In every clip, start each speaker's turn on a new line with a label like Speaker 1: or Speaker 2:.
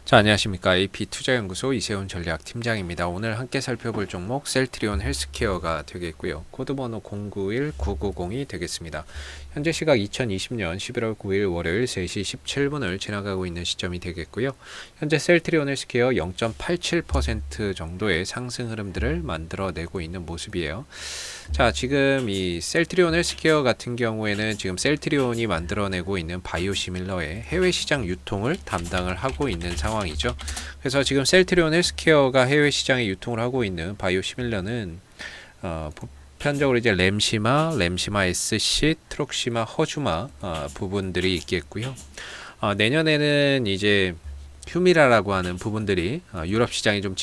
Speaker 1: 자, 안녕하십니까. AP투자연구소 이세훈 전략팀장입니다. 오늘 함께 살펴볼 종목 셀트리온 헬스케어가 되겠고요. 코드번호 091990이 되겠습니다. 현재 시각 2020년 11월 9일 월요일 3시 17분을 지나가고 있는 시점이 되겠고요. 현재 셀트리온 헬스케어 0.87% 정도의 상승 흐름들을 만들어내고 있는 모습이에요. 자, 지금 이 셀트리온 헬스케어 같은 경우에는 지금 셀트리온이 만들어내고 있는 바이오시밀러의 해외 시장 유통을 담당을 하고 있는 상황이죠. 그래서 지금 셀트리온 헬스케어가 해외 시장에 유통을 하고 있는 바이오시밀러는 보편적으로 이제 램시마 SC, 트록시마, 허주마 부분들이 있겠고요. 내년에는 이제 휴미라라고 하는 부분들이 유럽 시장에 좀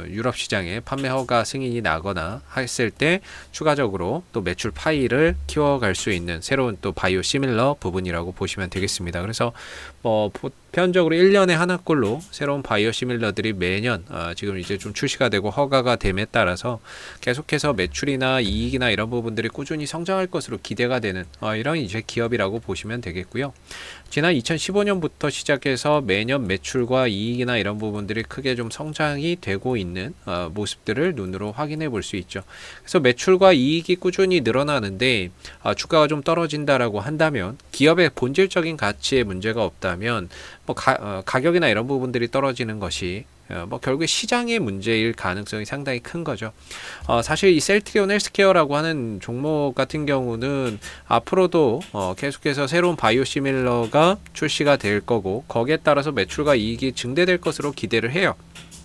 Speaker 1: 유럽 시장에 판매 허가 승인이 나거나 했을 때 추가적으로 또 매출 파이를 키워갈 수 있는 새로운 또 바이오 시밀러 부분이라고 보시면 되겠습니다. 그래서 보편적으로 1년에 하나꼴로 새로운 바이오 시밀러들이 매년 지금 이제 좀 출시가 되고 허가가 됨에 따라서 계속해서 매출이나 이익이나 이런 부분들이 꾸준히 성장할 것으로 기대가 되는 이런 이제 기업이라고 보시면 되겠고요. 지난 2015년부터 시작해서 매년 매출과 이익이나 이런 부분들이 크게 좀 성장이 되고 있는 모습들을 눈으로 확인해 볼 수 있죠. 그래서 매출과 이익이 꾸준히 늘어나는데 주가가 좀 떨어진다라고 한다면 기업의 본질적인 가치에 문제가 없다면 가격이나 이런 부분들이 떨어지는 것이 결국에 시장의 문제일 가능성이 상당히 큰 거죠. 사실 이 셀트리온 헬스케어라고 하는 종목 같은 경우는 앞으로도 계속해서 새로운 바이오시밀러가 출시가 될 거고 거기에 따라서 매출과 이익이 증대될 것으로 기대를 해요.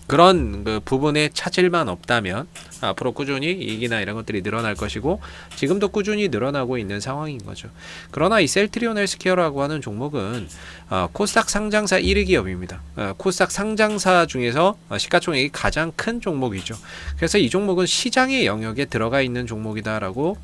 Speaker 1: 그런 그 부분에 차질만 없다면 앞으로 꾸준히 이익이나 이런 것들이 늘어날 것이고 지금도 꾸준히 늘어나고 있는 상황인 거죠. 그러나 이 셀트리온 헬스케어라고 하는 종목은 코스닥 상장사 1위 기업입니다. 코스닥 상장사 중에서 시가총액이 가장 큰 종목이죠. 그래서 이 종목은 시장의 영역에 들어가 있는 종목이다라고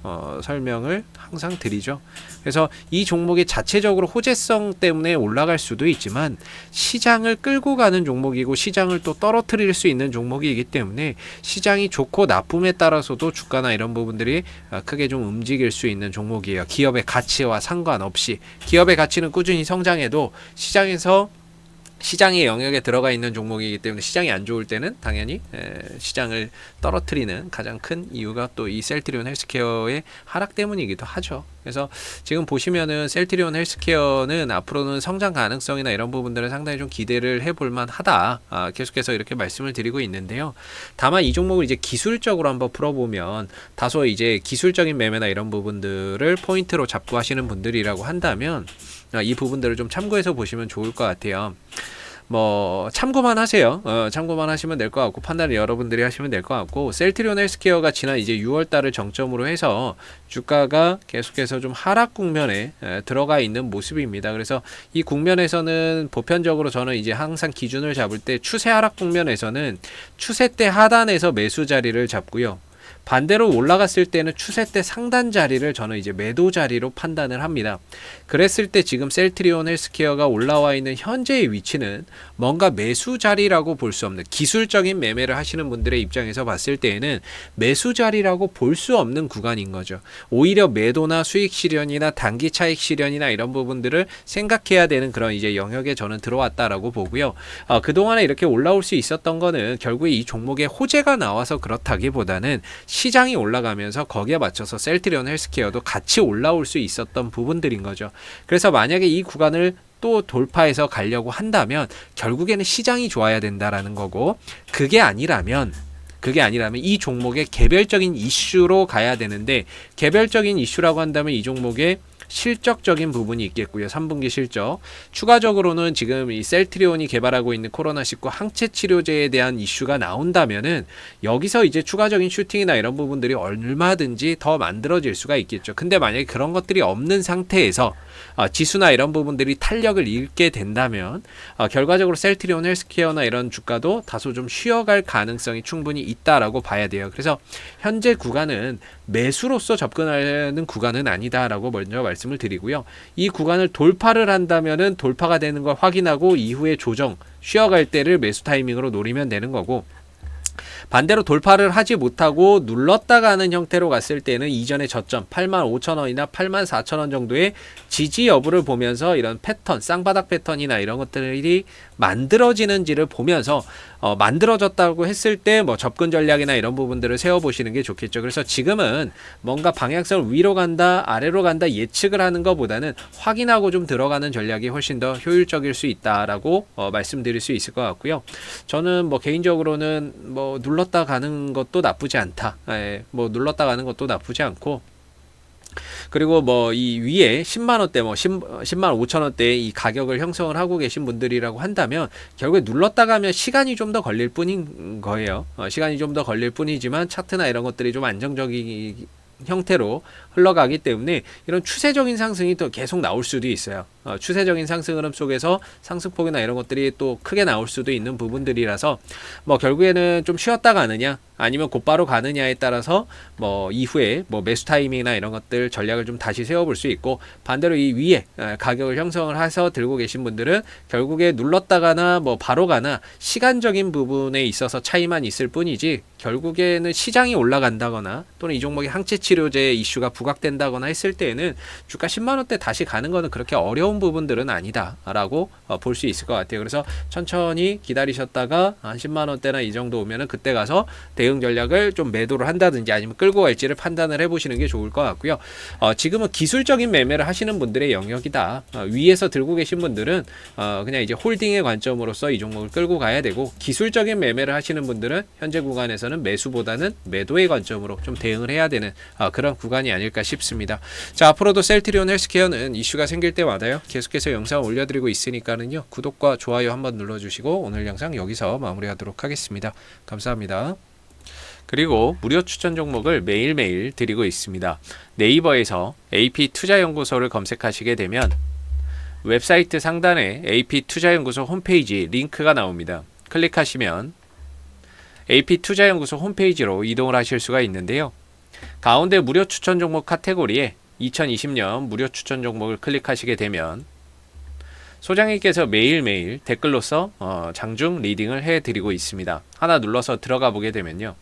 Speaker 1: 설명을 항상 드리죠. 그래서 이 종목이 자체적으로 호재성 때문에 올라갈 수도 있지만 시장을 끌고 가는 종목이고 시장을 또 떨어뜨릴 수 있는 종목이기 때문에 시장이 좋고 나쁨에 따라서도 주가나 이런 부분들이 크게 좀 움직일 수 있는 종목이에요. 기업의 가치와 상관없이 기업의 가치는 꾸준히 성장해도 시장의 영역에 들어가 있는 종목이기 때문에 시장이 안 좋을 때는 당연히 시장을 떨어뜨리는 가장 큰 이유가 또 이 셀트리온 헬스케어의 하락 때문이기도 하죠. 그래서 지금 보시면은 셀트리온 헬스케어는 앞으로는 성장 가능성이나 이런 부분들은 상당히 좀 기대를 해볼 만하다. 계속해서 이렇게 말씀을 드리고 있는데요. 다만 이 종목을 이제 기술적으로 한번 풀어보면 다소 이제 기술적인 매매나 이런 부분들을 포인트로 잡고 하시는 분들이라고 한다면 이 부분들을 좀 참고해서 보시면 좋을 것 같아요. 참고만 하세요. 참고만 하시면 될 것 같고 판단을 여러분들이 하시면 될 것 같고 셀트리온 헬스케어가 지난 이제 6월 달을 정점으로 해서 주가가 계속해서 좀 하락 국면에 들어가 있는 모습입니다. 그래서 이 국면에서는 보편적으로 저는 이제 항상 기준을 잡을 때 추세 하락 국면에서는 추세 때 하단에서 매수 자리를 잡고요. 반대로 올라갔을 때는 추세 때 상단 자리를 저는 이제 매도 자리로 판단을 합니다. 그랬을 때 지금 셀트리온 헬스케어가 올라와 있는 현재의 위치는 뭔가 매수 자리라고 볼 수 없는 기술적인 매매를 하시는 분들의 입장에서 봤을 때에는 매수 자리라고 볼 수 없는 구간인 거죠. 오히려 매도나 수익 실현이나 단기 차익 실현이나 이런 부분들을 생각해야 되는 그런 이제 영역에 저는 들어왔다라고 보고요. 그동안에 이렇게 올라올 수 있었던 거는 결국에 이 종목에 호재가 나와서 그렇다기보다는 시장이 올라가면서 거기에 맞춰서 셀트리온 헬스케어도 같이 올라올 수 있었던 부분들인 거죠. 그래서 만약에 이 구간을 또 돌파해서 가려고 한다면 결국에는 시장이 좋아야 된다라는 거고 그게 아니라면 이 종목의 개별적인 이슈로 가야 되는데 개별적인 이슈라고 한다면 이 종목의 실적적인 부분이 있겠고요. 3분기 실적. 추가적으로는 지금 이 셀트리온이 개발하고 있는 코로나19 항체 치료제에 대한 이슈가 나온다면은 여기서 이제 추가적인 슈팅이나 이런 부분들이 얼마든지 더 만들어질 수가 있겠죠. 근데 만약에 그런 것들이 없는 상태에서 지수나 이런 부분들이 탄력을 잃게 된다면 결과적으로 셀트리온 헬스케어나 이런 주가도 다소 좀 쉬어갈 가능성이 충분히 있다라고 봐야 돼요. 그래서 현재 구간은 매수로서 접근하는 구간은 아니다라고 먼저 말씀을 드리고요. 이 구간을 돌파를 한다면은 돌파가 되는 걸 확인하고 이후에 조정 쉬어갈 때를 매수 타이밍으로 노리면 되는 거고 반대로 돌파를 하지 못하고 눌렀다 가는 형태로 갔을 때는 이전의 저점 85,000원이나 84,000원 정도의 지지 여부를 보면서 이런 패턴, 쌍바닥 패턴이나 이런 것들이 만들어지는지를 보면서 만들어졌다고 했을 때 뭐 접근 전략이나 이런 부분들을 세워보시는 게 좋겠죠. 그래서 지금은 뭔가 방향성을 위로 간다, 아래로 간다 예측을 하는 것보다는 확인하고 좀 들어가는 전략이 훨씬 더 효율적일 수 있다라고 말씀드릴 수 있을 것 같고요. 저는 뭐 개인적으로는 뭐 눌렀다 가는 것도 나쁘지 않다. 예, 뭐 눌렀다 가는 것도 나쁘지 않고, 그리고 뭐 이 위에 10만원대 뭐 10만 5천원대의 이 가격을 형성을 하고 계신 분들이라고 한다면 결국에 눌렀다 가면 시간이 좀 더 걸릴 뿐인 거예요. 시간이 좀 더 걸릴 뿐이지만 차트나 이런 것들이 좀 안정적인 형태로 흘러가기 때문에 이런 추세적인 상승이 또 계속 나올 수도 있어요. 추세적인 상승 흐름 속에서 상승폭이나 이런 것들이 또 크게 나올 수도 있는 부분들이라서 뭐 결국에는 좀 쉬었다 가느냐 아니면 곧바로 가느냐에 따라서 뭐 이후에 뭐 매수 타이밍이나 이런 것들 전략을 좀 다시 세워볼 수 있고, 반대로 이 위에 가격을 형성을 해서 들고 계신 분들은 결국에 눌렀다 가나 뭐 바로 가나 시간적인 부분에 있어서 차이만 있을 뿐이지 결국에는 시장이 올라간다거나 또는 이 종목의 항체 치료제 이슈가 부각된다거나 했을 때에는 주가 10만원대 다시 가는 거는 그렇게 어려운 부분들은 아니다라고 볼 수 있을 것 같아요. 그래서 천천히 기다리셨다가 한 10만원대나 이 정도 오면은 그때 가서 대응 전략을 좀 매도를 한다든지 아니면 끌고 갈지를 판단을 해보시는 게 좋을 것 같고요. 지금은 기술적인 매매를 하시는 분들의 영역이다. 위에서 들고 계신 분들은 그냥 이제 홀딩의 관점으로서 이 종목을 끌고 가야 되고, 기술적인 매매를 하시는 분들은 현재 구간에서는 매수보다는 매도의 관점으로 좀 대응을 해야 되는 그런 구간이 아닐까 싶습니다. 자, 앞으로도 셀트리온 헬스케어는 이슈가 생길 때마다요 계속해서 영상을 올려드리고 있으니까는요 구독과 좋아요 한번 눌러주시고 오늘 영상 여기서 마무리하도록 하겠습니다. 감사합니다. 그리고 무료 추천 종목을 매일매일 드리고 있습니다. 네이버에서 AP투자연구소를 검색하시게 되면 웹사이트 상단에 AP투자연구소 홈페이지 링크가 나옵니다. 클릭하시면 AP투자연구소 홈페이지로 이동을 하실 수가 있는데요. 가운데 무료 추천 종목 카테고리에 2020년 무료 추천 종목을 클릭하시게 되면 소장님께서 매일매일 댓글로서 장중 리딩을 해드리고 있습니다. 하나 눌러서 들어가 보게 되면요.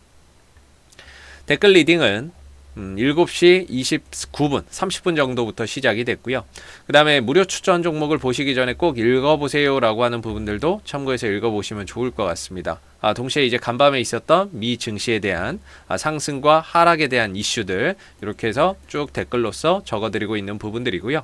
Speaker 1: 댓글 리딩은 7시 29분 30분 정도부터 시작이 됐고요. 그 다음에 무료 추천 종목을 보시기 전에 꼭 읽어보세요 라고 하는 부분들도 참고해서 읽어보시면 좋을 것 같습니다. 동시에 이제 간밤에 있었던 미 증시에 대한 상승과 하락에 대한 이슈들 이렇게 해서 쭉 댓글로서 적어드리고 있는 부분들이고요.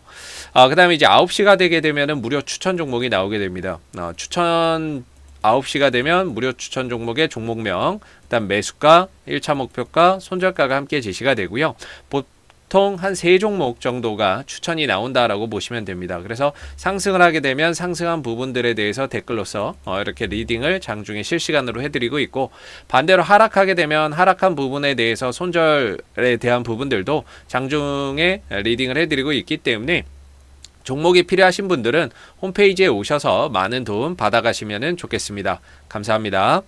Speaker 1: 그 다음에 이제 9시가 되게 되면은 무료 추천 종목이 나오게 됩니다. 추천 9시가 되면 무료 추천 종목의 종목명, 그다음 매수가, 1차 목표가, 손절가가 함께 제시가 되고요. 보통 한 3종목 정도가 추천이 나온다라고 보시면 됩니다. 그래서 상승을 하게 되면 상승한 부분들에 대해서 댓글로서 이렇게 리딩을 장중에 실시간으로 해드리고 있고, 반대로 하락하게 되면 하락한 부분에 대해서 손절에 대한 부분들도 장중에 리딩을 해드리고 있기 때문에 종목이 필요하신 분들은 홈페이지에 오셔서 많은 도움 받아가시면 좋겠습니다. 감사합니다.